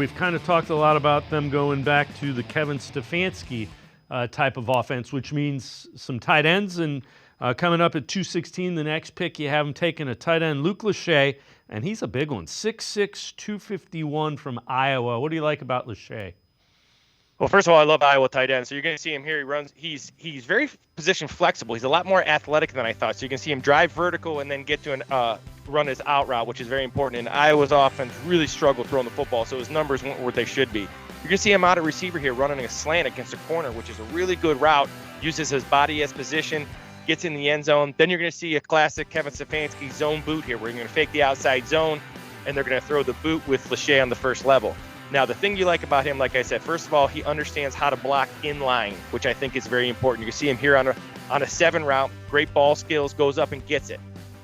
We've kind of talked a lot about them going back to the Kevin Stefanski type of offense, which means some tight ends. And coming up at 216, the next pick, you have him taking a tight end, Luke Lachey, and he's a big one, 6'6", 251 from Iowa. What do you like about Lachey? Well, first of all, I love Iowa tight end. So you're going to see him here. He runs. He's very position flexible. He's a lot more athletic than I thought. So you can see him drive vertical and then get to an run his out route, which is very important. And Iowa's offense really struggled throwing the football, so his numbers weren't what they should be. You're going to see him out at receiver here running a slant against a corner, which is a really good route. Uses his body as position, gets in the end zone. Then you're going to see a classic Kevin Stefanski zone boot here, where you're going to fake the outside zone, and they're going to throw the boot with Lachey on the first level. Now, the thing you like about him, like I said, first of all, he understands how to block in line, which I think is very important. You can see him here on a 7 route, great ball skills, goes up and gets it.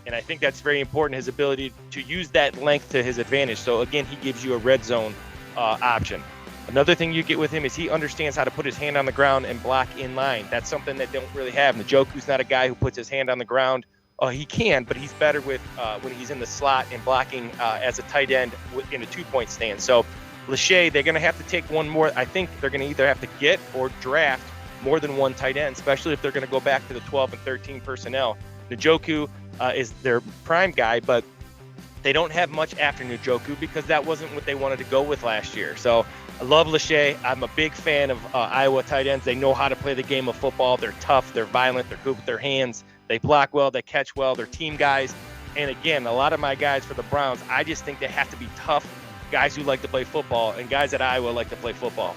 And I think that's very important, his ability to use that length to his advantage. So, again, he gives you a red zone option. Another thing you get with him is he understands how to put his hand on the ground and block in line. That's something that they don't really have. Njoku's not a guy who puts his hand on the ground. He can, but he's better with when he's in the slot and blocking as a tight end in a 2-point stance. So, Lachey, they're going to have to take one more. I think they're going to either have to get or draft more than one tight end, especially if they're going to go back to the 12 and 13 personnel. Njoku is their prime guy, but they don't have much after Njoku because that wasn't what they wanted to go with last year. So I love Lachey. I'm a big fan of Iowa tight ends. They know how to play the game of football. They're tough. They're violent. They're good with their hands. They block well. They catch well. They're team guys. And again, a lot of my guys for the Browns, I just think they have to be tough guys who like to play football, and guys at Iowa like to play football.